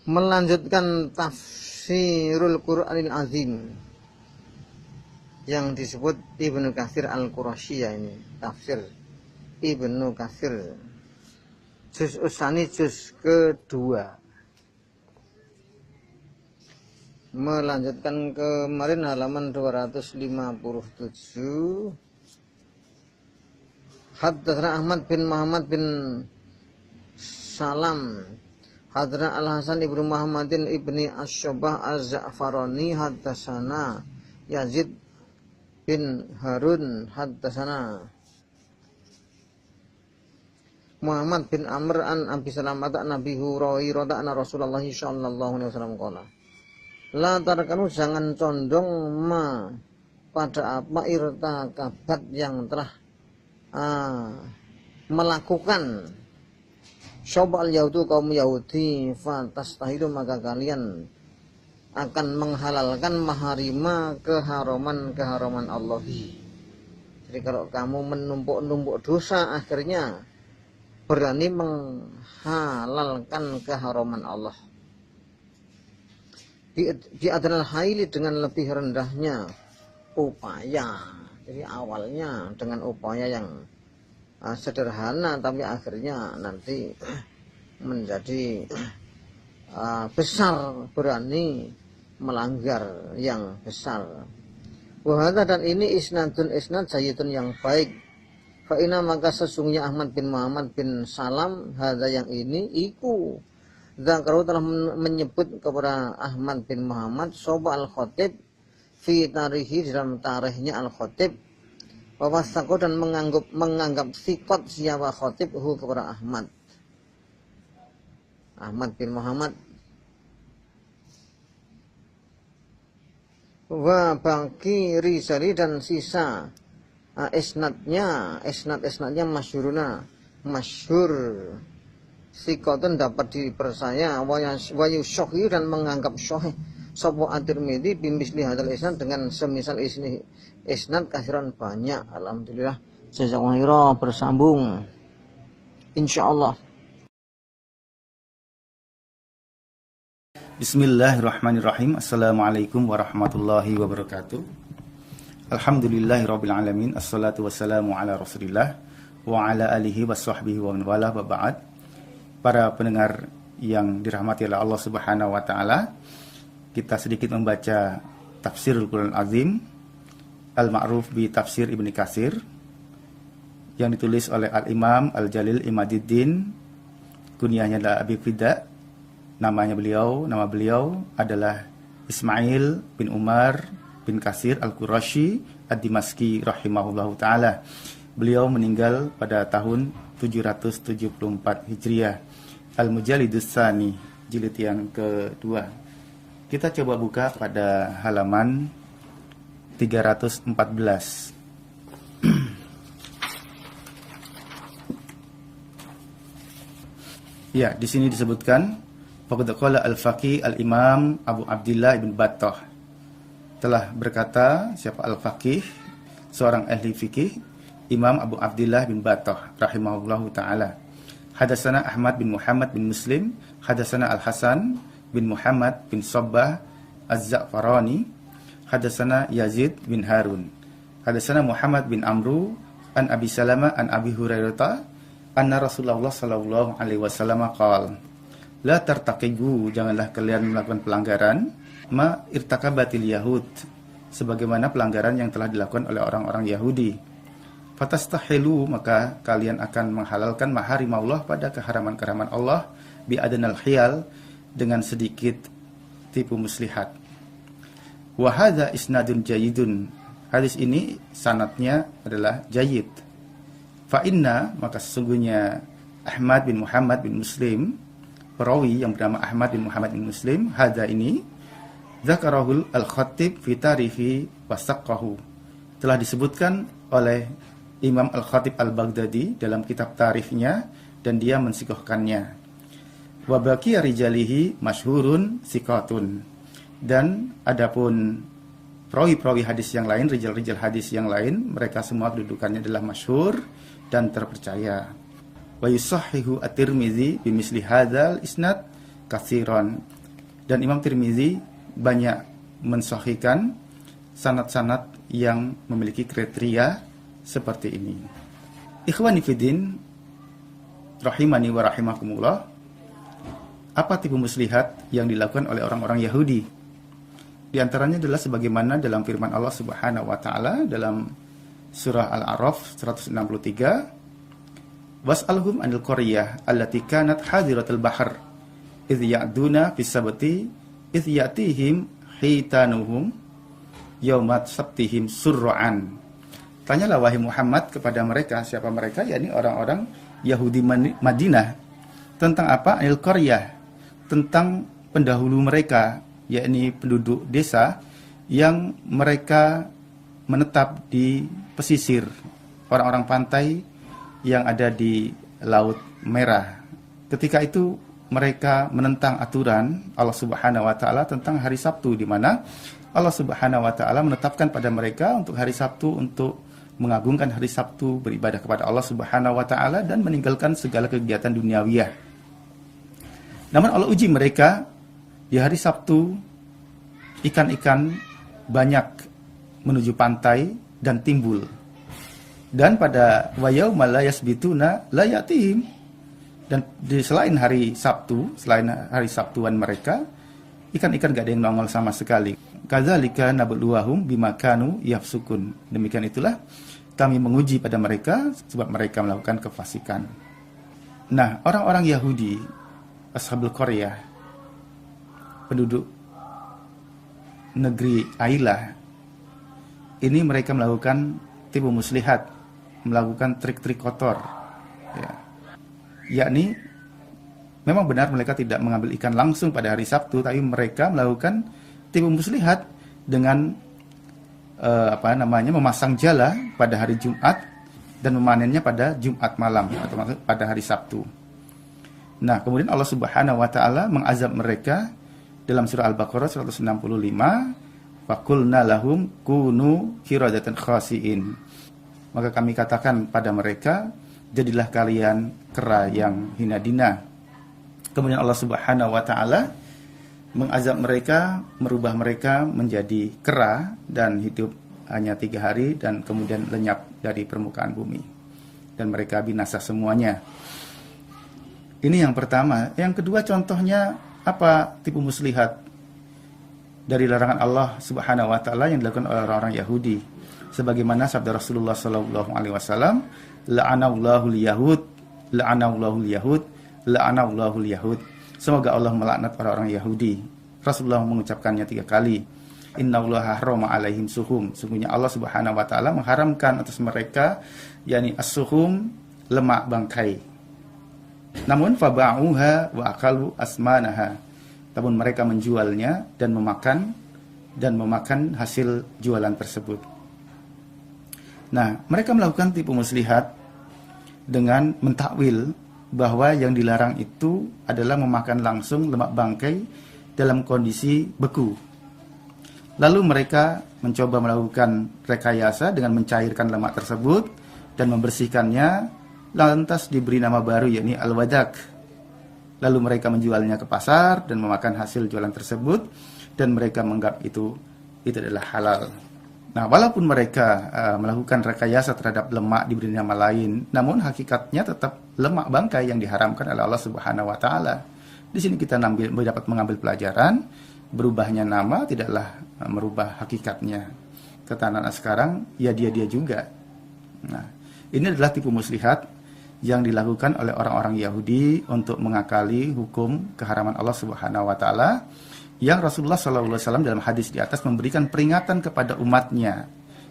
melanjutkan tafsirul Qur'anil Azim yang disebut Ibnu Katsir Al-Qurasyi ini, tafsir Ibnu Katsir juz usani juz kedua. Melanjutkan kemarin halaman 257. Haddatsana Ahmad bin Muhammad bin Salam, haddatsana Al-Hasan ibnu Muhammadin ibni Asy-Syu'bah Az-Za'farani, haddatsana Yazid bin Harun, haddatsana Muhammad bin Amr an Abi Salamah an Nabi Hurairah anna Rasulullah sallallahu alaihi wasallam qala, la tarkanu, jangan condong ma pada apa irtakabat yang telah melakukan syobal Yahudu, kaum Yahudi, fatastahidu, maka kalian akan menghalalkan maharima, keharaman Allahi. Jadi kalau kamu menumpuk-numpuk dosa, akhirnya berani menghalalkan keharaman Allah. Di adnal haili, dengan lebih rendahnya upaya. Jadi awalnya dengan upaya yang sederhana, tapi akhirnya nanti menjadi besar, berani melanggar yang besar. Wahada, dan ini isnad sayyidun, yang baik. Fa'ina, maka sesungguhnya Ahmad bin Muhammad bin Salam, hada, yang ini, iku Zakaru, telah menyebut kepada Ahmad bin Muhammad soba al-Khatib fi tarihi, dalam tarikhnya al-Khatib, wawasako, dan menganggap sikot siapa Khatib hu kepada Ahmad bin Muhammad. Wa baki risali, dan sisa isnadnya masyhur sikotun, dapat dipercaya, wayu syahih, dan menganggap syahih sapa at-Tirmidzi bimisli hadzal isnad, dengan semisal isnad kasiran, banyak. Alhamdulillah, jazakumullah khairan, bersambung insyaallah. Bismillahirrahmanirrahim. Assalamualaikum warahmatullahi wabarakatuh. Alhamdulillahirabbil alamin. Assalatu wassalamu ala Rasulillah wa ala alihi washabbihi wa man wala, wa ba'd. Para pendengar yang dirahmati oleh Allah Subhanahu wa taala, kita sedikit membaca tafsirul Qur'an Azim al-ma'ruf bi tafsir Ibnu Katsir yang ditulis oleh Al-Imam Al-Jalil Imaduddin, kunyahnya adalah Abi Fida. Nama beliau adalah Ismail bin Umar bin Katsir Al-Qurasyi Ad-Dimashqi rahimahullahu taala. Beliau meninggal pada tahun 774 Hijriah. Al-Mujallidus Tsani, jilid yang kedua. Kita coba buka pada halaman 314. Ya, di sini disebutkan faqad qala al-faqih al-Imam Abu Abdillah Ibn Battah, telah berkata siapa al-faqih, seorang ahli fikih, Imam Abu Abdillah bin Battah rahimahullahu taala. Hadatsana Ahmad bin Muhammad bin Muslim, hadatsana Al-Hasan bin Muhammad bin Sabbah Az-Za'farani, hadatsana Yazid bin Harun, hadatsana Muhammad bin Amru an Abi Salamah an Abi Hurairah anna Rasulullah sallallahu alaihi wasallam qala, la tartaqibu, janganlah kalian melakukan pelanggaran, ma irtakabatil yahud, sebagaimana pelanggaran yang telah dilakukan oleh orang-orang Yahudi. Fatastahilu, maka kalian akan menghalalkan maharimullah, pada keharaman-keharaman Allah, bi adnal hiyal, dengan sedikit tipu muslihat. Wa hadza isnadun jayyidun, hadis ini sanadnya adalah jayyid. Fa inna, maka sesungguhnya Ahmad bin Muhammad bin Muslim, perawi yang bernama Ahmad bin Muhammad bin Muslim, hadza ini zakarahul al-Khatib fi tarihi wasaqahu, telah disebutkan oleh Imam Al-Khatib Al-Baghdadi dalam kitab tarikhnya, dan dia mensikohkannya. Wa baqiya rijalihi masyhurun sikatun, dan adapun perawi-perawi hadis yang lain, rijal-rijal hadis yang lain, mereka semua kedudukannya adalah masyhur dan terpercaya. Wa yusahhihu at-Tirmidzi bimisli hadzal isnad katsiran, Dan Imam Tirmizi banyak mensahihkan sanad-sanad yang memiliki kriteria seperti ini. Ikhwani fiddin, rahimani wa rahimakumullah, apa tipu muslihat yang dilakukan oleh orang-orang Yahudi? Di antaranya adalah sebagaimana dalam firman Allah Subhanahu wa taala dalam surah Al-A'raf 163, was'alhum 'anil qaryah allati kanat hadiratul bahr idh ya'duna fis sabti idh ya'tihim hitanuhum yaumat sabtihim surra'an. Tanyalah wahai Muhammad kepada mereka, siapa mereka? Yakni orang-orang Yahudi Madinah, tentang apa? Anil qaryah, tentang pendahulu mereka, yakni penduduk desa yang mereka menetap di pesisir, orang-orang pantai yang ada di Laut Merah. Ketika itu mereka menentang aturan Allah Subhanahu wa taala tentang hari Sabtu, di mana Allah Subhanahu wa taala menetapkan pada mereka untuk hari Sabtu untuk mengagungkan hari Sabtu, beribadah kepada Allah Subhanahu wa taala dan meninggalkan segala kegiatan duniawiyah. Namun Allah uji mereka di hari Sabtu, ikan-ikan banyak menuju pantai dan timbul. Dan pada wayauma la yasbituna la yatihim, dan selain hari Sabtu, selain hari Sabtuan mereka, ikan-ikan gak ada yang nongol sama sekali. Kadzalika nabluwahum bima kanu yafsukun. Demikian itulah kami menguji pada mereka sebab mereka melakukan kefasikan. Nah, orang-orang Yahudi, Ashabul Qaryah, penduduk negeri Ailah, ini mereka melakukan tipu muslihat, melakukan trik-trik kotor, ya. Yakni memang benar mereka tidak mengambil ikan langsung pada hari Sabtu, tapi mereka melakukan tipu muslihat dengan memasang jala pada hari Jumat dan memanennya pada Jumat malam atau pada hari Sabtu. Nah, kemudian Allah Subhanahu wa taala mengazab mereka dalam surah Al-Baqarah 165, faqulna lahum kunu qiradatan khasiin. Maka kami katakan pada mereka, jadilah kalian kera yang hina dina. Kemudian Allah Subhanahu wa taala mengazab mereka, merubah mereka menjadi kera dan hidup hanya 3 hari dan kemudian lenyap dari permukaan bumi. Dan mereka binasa semuanya. Ini yang pertama. Yang kedua, contohnya apa tipu muslihat dari larangan Allah Subhanahu wa taala yang dilakukan oleh orang-orang Yahudi. Sebagaimana sabda Rasulullah sallallahu alaihi wasallam, la'anallahu al-yahud, la'anallahu al-yahud, la'anallahu al-yahud. Semoga Allah melaknat orang-orang Yahudi. Rasulullah mengucapkannya 3 kali. Innallaha harrama alaihim suhum. Sungguhnya Allah Subhanahu wa taala mengharamkan atas mereka yakni as-suhum, lemak bangkai. Namun faba'uha wa akalu asmanaha. Namun mereka menjualnya dan memakan hasil jualan tersebut. Nah, mereka melakukan tipu muslihat dengan mentakwil bahwa yang dilarang itu adalah memakan langsung lemak bangkai dalam kondisi beku. Lalu mereka mencoba melakukan rekayasa dengan mencairkan lemak tersebut dan membersihkannya, lantas diberi nama baru yakni al-wadak. Lalu mereka menjualnya ke pasar dan memakan hasil jualan tersebut, dan mereka menganggap itu adalah halal. Nah, walaupun mereka melakukan rekayasa terhadap lemak diberi nama lain, namun hakikatnya tetap lemak bangkai yang diharamkan oleh Allah Subhanahu wa taala. Di sini kita dapat mengambil pelajaran, berubahnya nama tidaklah merubah hakikatnya. Kata anak sekarang, ya dia juga. Nah, ini adalah tipu muslihat yang dilakukan oleh orang-orang Yahudi untuk mengakali hukum keharaman Allah Subhanahu wa taala, yang Rasulullah SAW dalam hadis di atas memberikan peringatan kepada umatnya,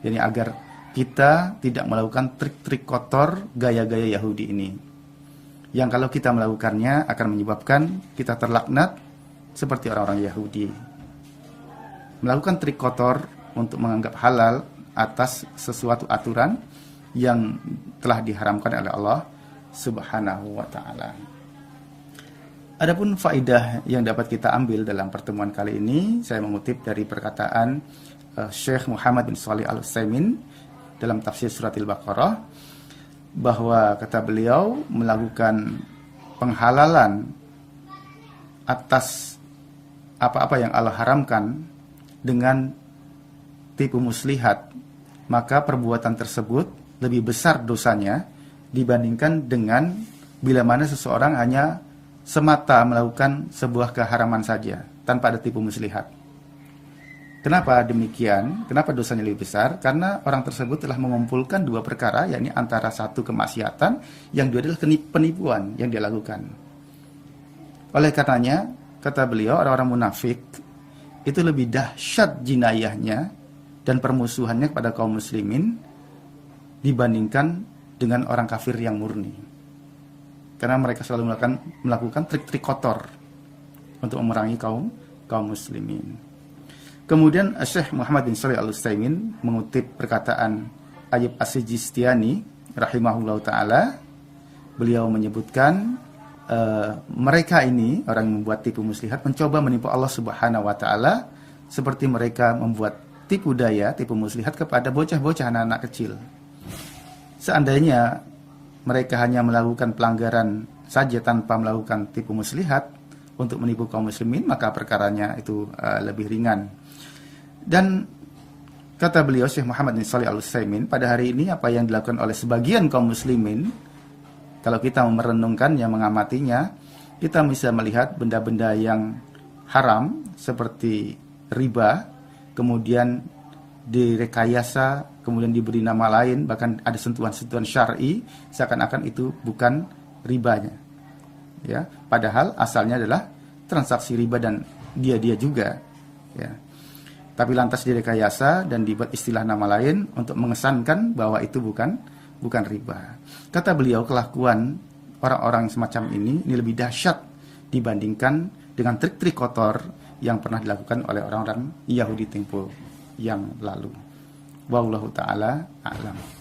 yakni agar kita tidak melakukan trik-trik kotor gaya-gaya Yahudi ini, yang kalau kita melakukannya akan menyebabkan kita terlaknat seperti orang-orang Yahudi. Melakukan trik kotor untuk menganggap halal atas sesuatu aturan yang telah diharamkan oleh Allah Subhanahu wa taala. Adapun faidah yang dapat kita ambil dalam pertemuan kali ini, saya mengutip dari perkataan Syekh Muhammad bin Shalih Al-Utsaimin dalam tafsir surat Al-Baqarah, bahwa kata beliau melakukan penghalalan atas apa-apa yang Allah haramkan dengan tipu muslihat, maka perbuatan tersebut lebih besar dosanya dibandingkan dengan bila mana seseorang hanya semata melakukan sebuah keharaman saja tanpa ada tipu muslihat. Kenapa demikian? Kenapa dosanya lebih besar? Karena orang tersebut telah mengumpulkan dua perkara, yakni antara satu kemaksiatan, yang dua adalah penipuan yang dia lakukan. Oleh karenanya, kata beliau, orang-orang munafik itu lebih dahsyat jinayahnya dan permusuhannya kepada kaum muslimin dibandingkan dengan orang kafir yang murni. Karena mereka selalu melakukan trik-trik kotor untuk memerangi kaum muslimin. Kemudian Syekh Muhammad bin Shalih Al-Utsaimin mengutip perkataan Ayyub As-Sijistiani rahimahullah ta'ala. Beliau menyebutkan mereka ini, orang yang membuat tipu muslihat, mencoba menipu Allah subhanahu wa ta'ala seperti mereka membuat tipu daya, tipu muslihat kepada bocah-bocah anak-anak kecil. Seandainya mereka hanya melakukan pelanggaran saja tanpa melakukan tipu muslihat untuk menipu kaum muslimin, maka perkaranya itu lebih ringan. Dan kata beliau Syekh Muhammad bin Shalih Al-Utsaimin, pada hari ini apa yang dilakukan oleh sebagian kaum muslimin, kalau kita merenungkannya, mengamatinya, kita bisa melihat benda-benda yang haram seperti riba, kemudian direkayasa, kemudian diberi nama lain, bahkan ada sentuhan-sentuhan syar'i seakan-akan itu bukan ribanya. Ya, padahal asalnya adalah transaksi riba dan dia juga, ya. Tapi lantas direkayasa dan dibuat istilah nama lain untuk mengesankan bahwa itu bukan riba. Kata beliau, kelakuan orang-orang semacam ini lebih dahsyat dibandingkan dengan trik-trik kotor yang pernah dilakukan oleh orang-orang Yahudi tempo yang lalu. Wallahu ta'ala a'lam.